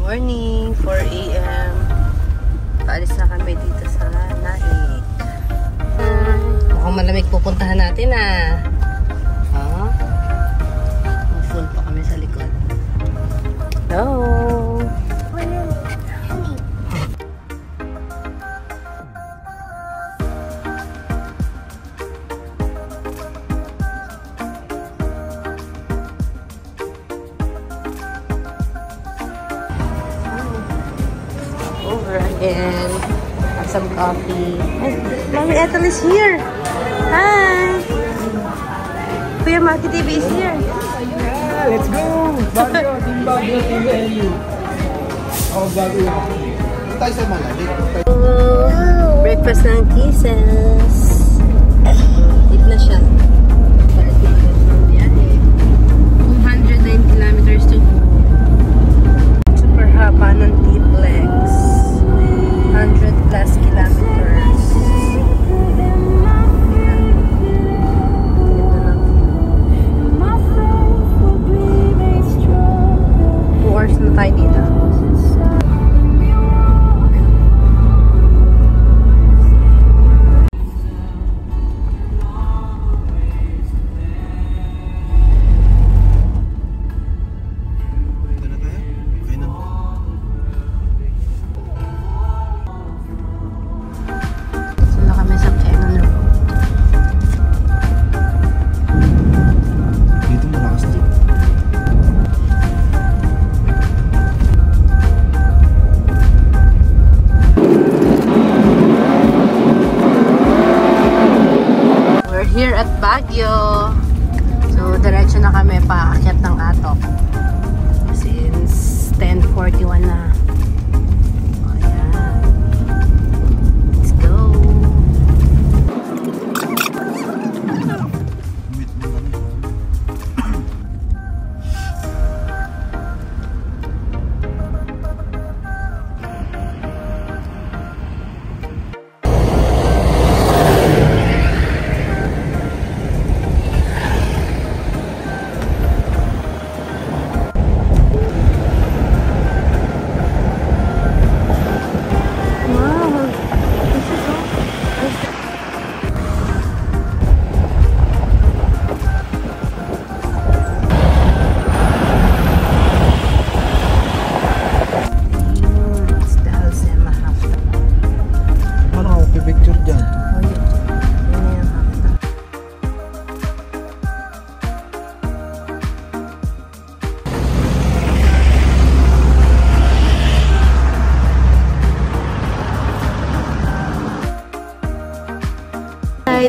morning, 4 AM. Paalis na kami dito sa Naik. Mukhang malamig pupuntahan natin full pa kami sa likod. Hello! Over again. Have some coffee. Hey, Mommy Ethel is here. Hi! Kuya Maki TV is here. Yeah, let's go! Baguio, Team Baguio, Team LU. Oh, Baguio. Tayo sa Malamig. Breakfast ng Kisses. Eat na siya. 209 kilometers to go. Super haba ng T-Flex. 100 plus kilometers. 2 hours na tayo dito. Here at Baguio. So, diretso na kami paakyat ng Atok. Since 10:41 na. O, yan. Let's go.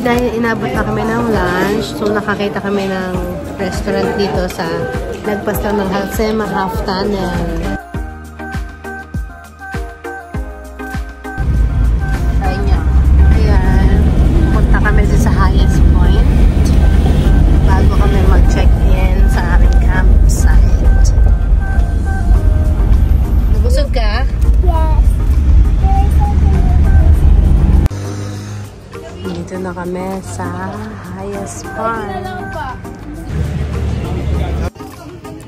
Dahil inabot na kami ng lunch, so nakakita kami ng restaurant dito sa lagpas lang ng Halsema Half Tunnel. Try nyo. Ayan. Punta kami sa highest point bago kami mag-check-in sa aming campsite. Nabusog ka? Yes. Dito na kami sa highest point.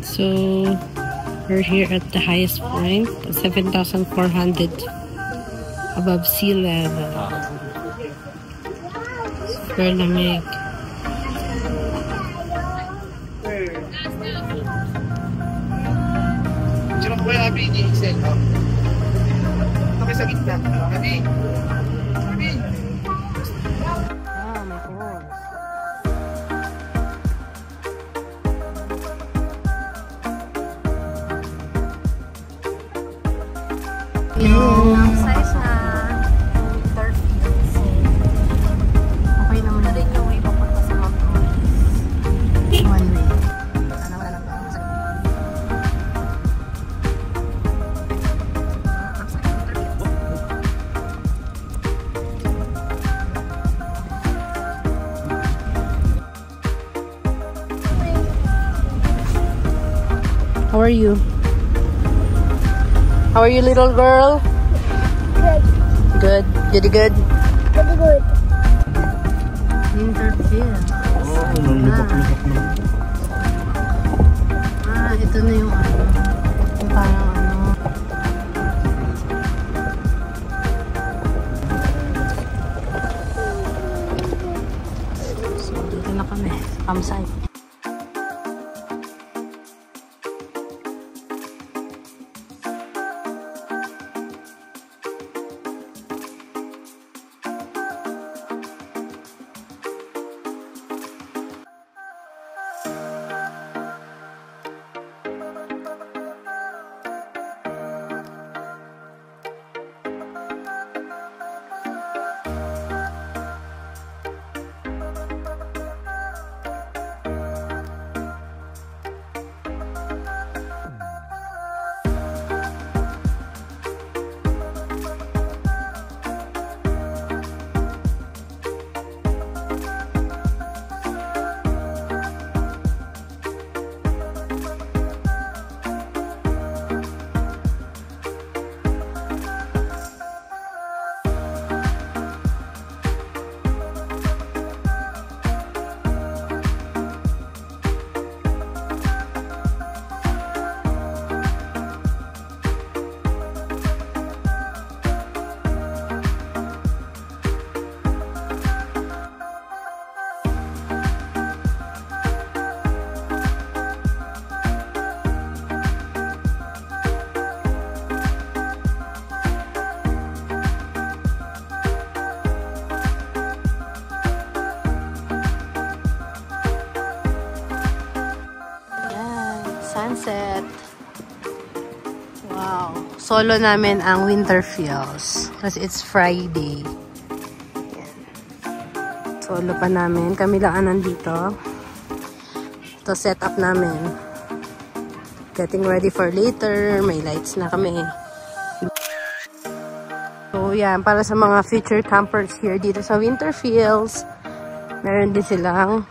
So, we're here at the highest point, 7,400 above sea level. Super lamig. Diyan ko yung Abi, Gisel. Ito kayo sa gitna. Abi! Abi! Yung size na turkey. Okay naman na rin yung way papunta sa Mount Royal. One way. Ano ba? How are you? How are you, little girl? Good. Good. Goody good? Pretty good. Interview. Ito na yung ano. Yung parang ano. Wow. Solo namin ang Winterfields. Kasi it's Friday. Yan. Solo pa namin. Kami lang nandito. Ito set up namin. Getting ready for later. May lights na kami. So yan. Para sa mga future campers here dito sa Winterfields. Meron din silang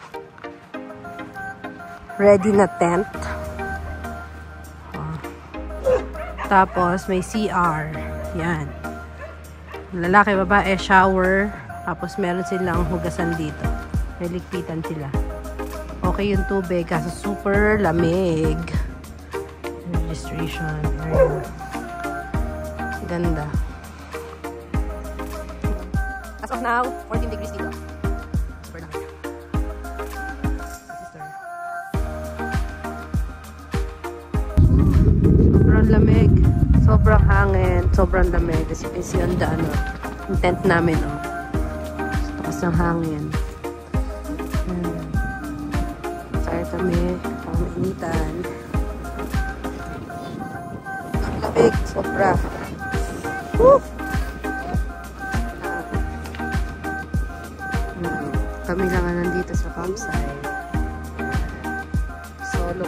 ready na tent. Tapos, may CR. Yan. Lalaki, babae, shower. Tapos, meron silang hugasan dito. May ligpitan sila. Okay yung tubig kasi super lamig. Registration. Ayan. Ganda. As of now, 14 degrees dito. Super lamig. Sobrang lamig. Sobrang hangin. Sobrang lamig. As you can see on the yung tent namin, oh. Takas ng hangin. Fire kami. Panginitan. Ang lamig. Sobra. Woo! Kami lang nandito sa campsite. Solo.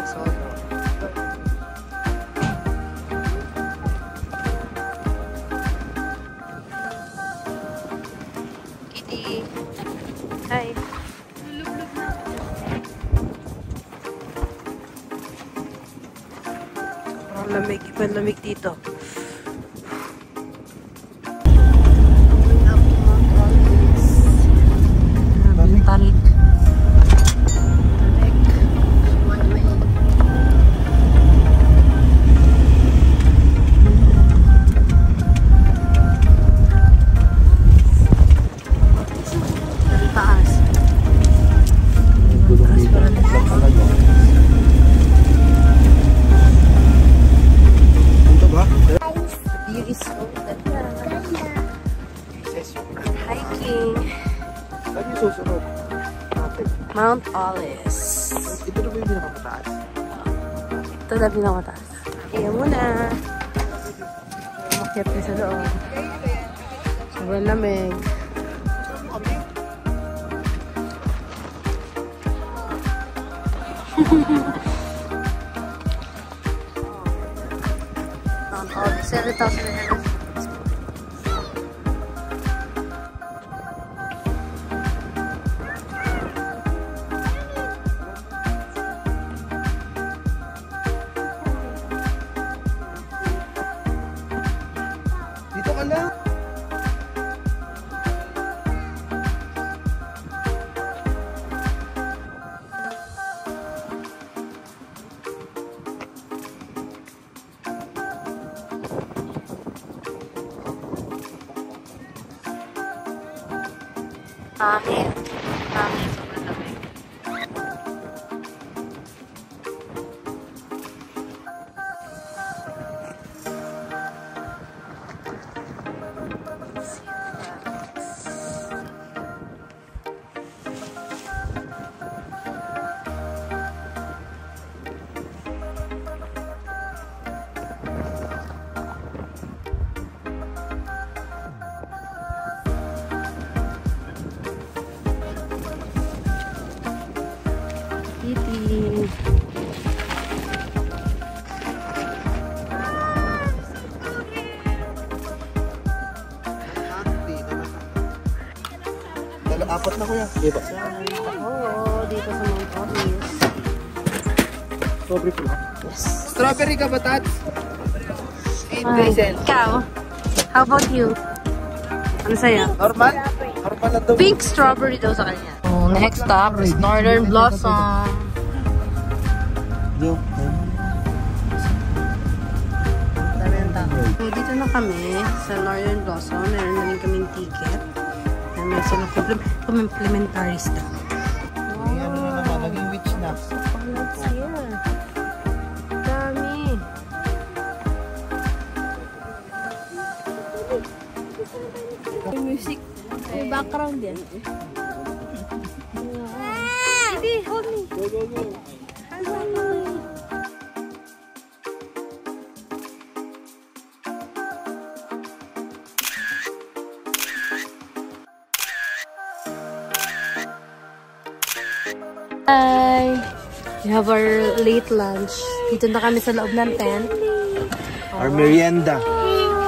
Hi. Ang lamig. Ibang lamig dito. Tarik. Mount Olives. Ito na ba yung pinakamataas? Ito na pinakamataas. Kaya muna. Makyat na sa loob. Sobrang lamig. Mount Olives. 7,000. Dito ka lang. Hangin. Sobrang lamig. Apat na kuya. Diba? Oo, dito sa Mount Olives. Strawberry po. Yes. Strawberry ka ba, Tat? 8 pesos. Ikaw? How about you? Ano sa'yo? Normal? Normal na daw. Pink strawberry daw sa kanya. Oh, next stop is Northern Blossom. Yo. So, dito na kami sa Northern Blossom. Meron na rin kaming ticket. And may silang complimentary stuff. Wow. Ano na naman, naging witch na. What's here? Dami. May music. May background yan. Hindi, hold me. Go, go, go. Hi! We have our late lunch. Dito na kami sa loob ng tent. Our merienda.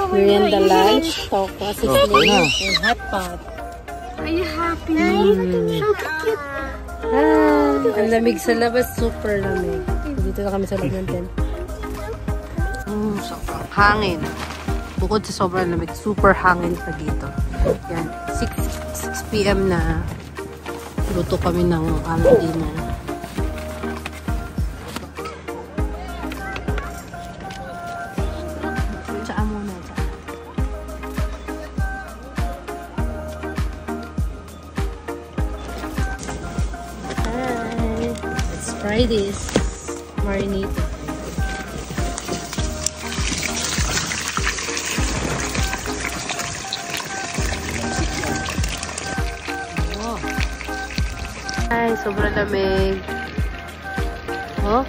Merienda lunch. Tokwa, sisling, and hot pot. Are you happy? So cute. Ang lamig sa labas. Super lamig. Dito na kami sa loob ng tent. Hangin. Bukod sa sobrang lamig, super hangin pa dito. Yan. 6 p.m. na. Luto kami ng dinner. Tsaka muna. Hi! Let's try this. Marinated. Ay, sobrang lamig. Oh.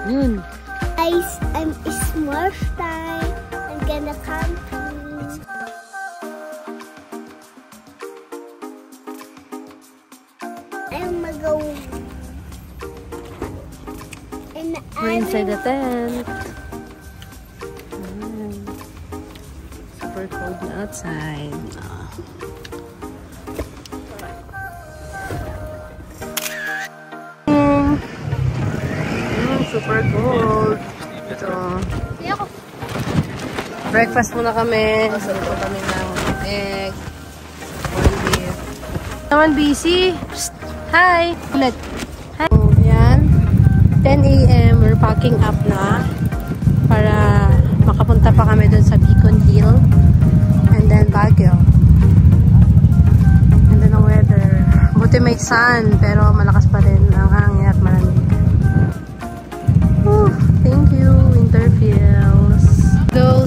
Yun. Guys, it's Smurf time. I'm gonna come to. I'm gonna go. And We're inside the tent. Super cold na outside. Super cold. Ito. Breakfast muna kami. Saluto kami ng egg. Corned beef. Naman busy. Psst. Hi. Ulit. Hi. So, yan. 10 a.m. We're packing up na. Para makapunta pa kami dun sa Beacon Hill. And then Baguio. And then ang weather. Buti may sun. Pero malakas pa rin ang hangin at malamig. Thank you, Winterfields.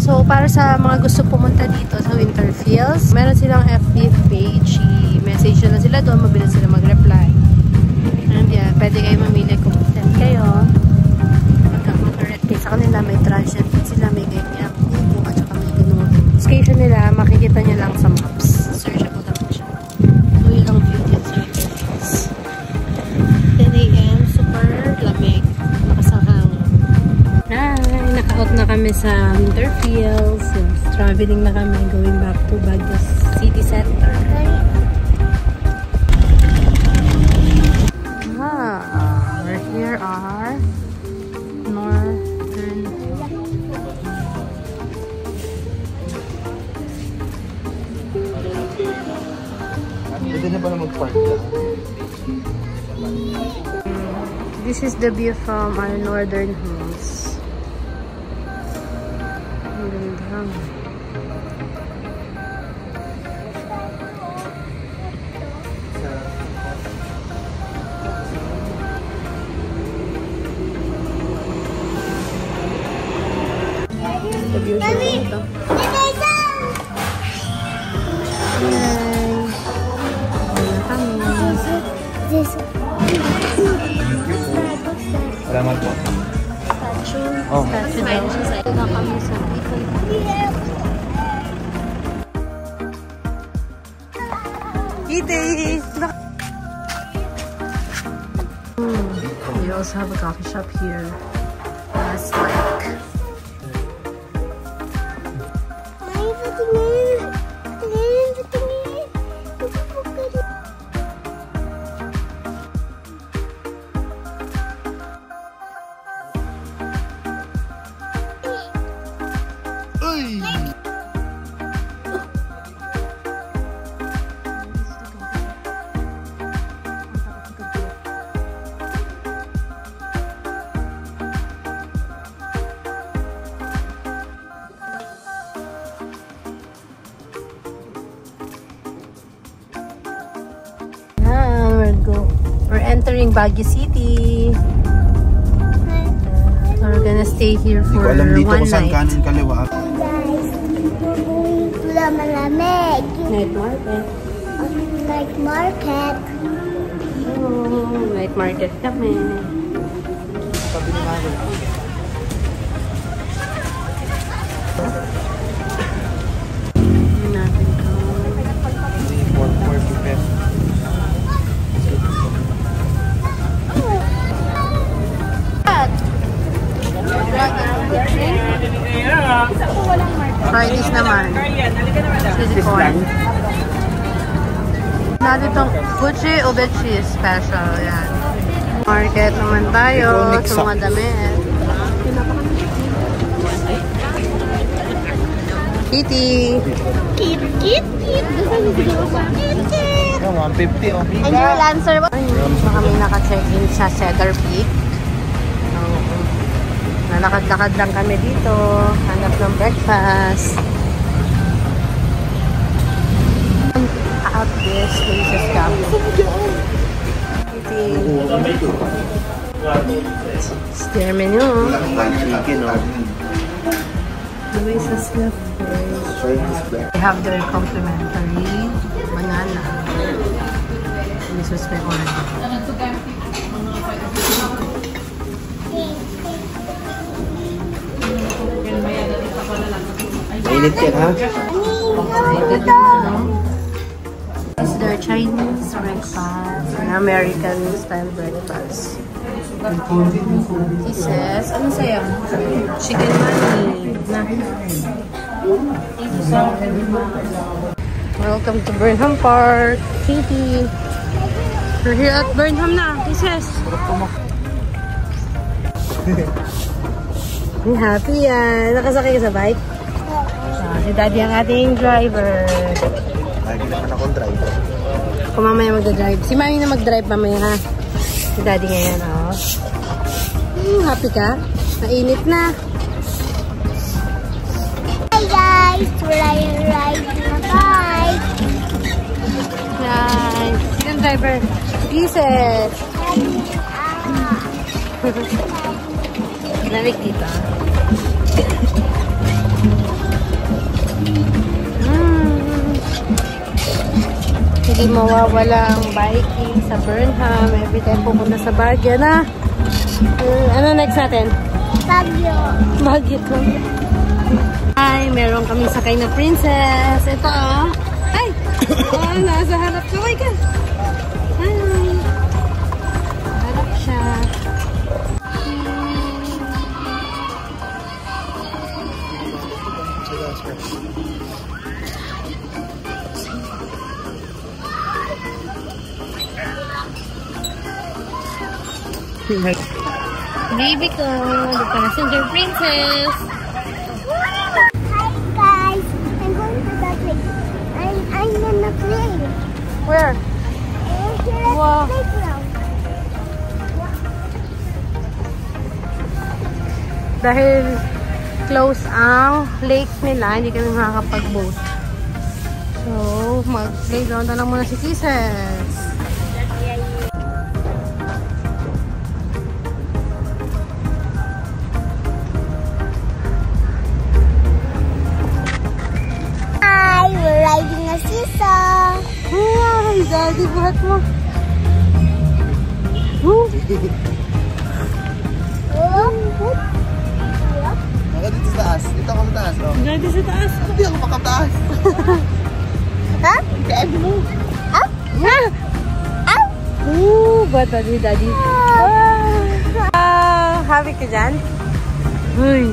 So, para sa mga gusto pumunta dito sa Winterfields, meron silang FB page. I-message na sila doon, mabilis sila mag-reply. And yeah, pwede kayo mamili kung saan kayo. Pagka-correct sa kanila, may transient sila, may ganyan. At saka may ganun. Location nila, makikita nyo lang sa maps. Searchable lang siya. So, yun ang view dito sa Winterfields. 10 a.m. Super lamig. Naka-out na kami sa Winterfields. Traveling na kami, going back to Baguio City Center. We're here are Northern. Pwede na pala mag-park dyan. This is the view from our northern homes. The view from dito. Salamat po. Statue. Oh. Statue daw. Ito na kami sa Beacon. Kitty! We also have a coffee shop here. It's like... We're entering Baguio City. So we're gonna stay here for alam dito one kung saan night. kanan kaliwa. Guys, wala malamig. Night market. Night market. Oh, night market kami. Sabi ni Mami. Tingnan natin to. Chinese naman. Chili corn. Natin itong Gucci Ubechi special. Yan. Market naman tayo sa mga damit. Kitty. Keep. Oh, 150 oh. And your answer was? So kami naka-check-in sa Cedar Peak. Nalakad-lakad lang kami dito. Hanap ng breakfast. Out this places kami. It's their menu. Chicken oh. Oasis They have their complimentary banana. This was my order. Mainit yan ha? This is their Chinese breakfast, an American style breakfast. He says, ano sa'yo? Chicken money. Welcome to Burnham Park, Katie. We're here at Burnham na. He says. Happy yan. Nakasakay ka sa bike? Si Daddy ang ating driver. Lagi naman akong driver. Kung mamaya magdadrive. Si Mami na mag-drive mamaya ha. Si Daddy ngayon, oh. Happy ka? Mainit na. Hi guys, we're riding a bike. Nice. Sinong driver? Jesus. Lamig dito. Hindi mawawala ang biking sa Burnham. Every time pupunta sa Baguio na. Ano next natin? Baguio. Baguio to. Ay, meron kami sakay na princess. Ito oh. Ay! Oh, nasa harap ko. Oh my God. Ay. Harap siya. Baby ko, the passenger princess. Hi guys, I'm going to the place. I'm gonna play. Where? Here at Wow. the playground. Dahil close ang lake nila, hindi kami makakapag-boat. So, mag-playground na lang muna si Kisses. Hi, we're riding a seesaw. Ay, Daddy, buhat mo. Ako dito sa taas. Dito ako sa taas. Oh. Daddy sa taas. Hindi ako makataas. Huh? Kaya mo. Up? Up? Bata ni Daddy. Happy ka dyan? Uy.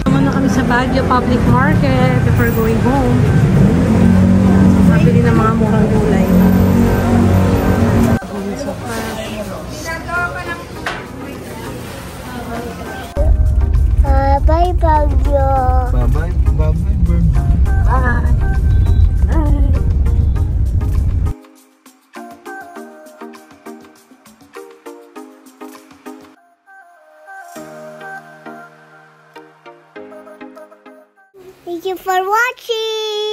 Naman na kami sa Baguio Public Market before going home. Mabili ng mga murang gulay. So Bye, Baguio. Bye-bye. Bye-bye, bird. bye. Bye. Thank you for watching.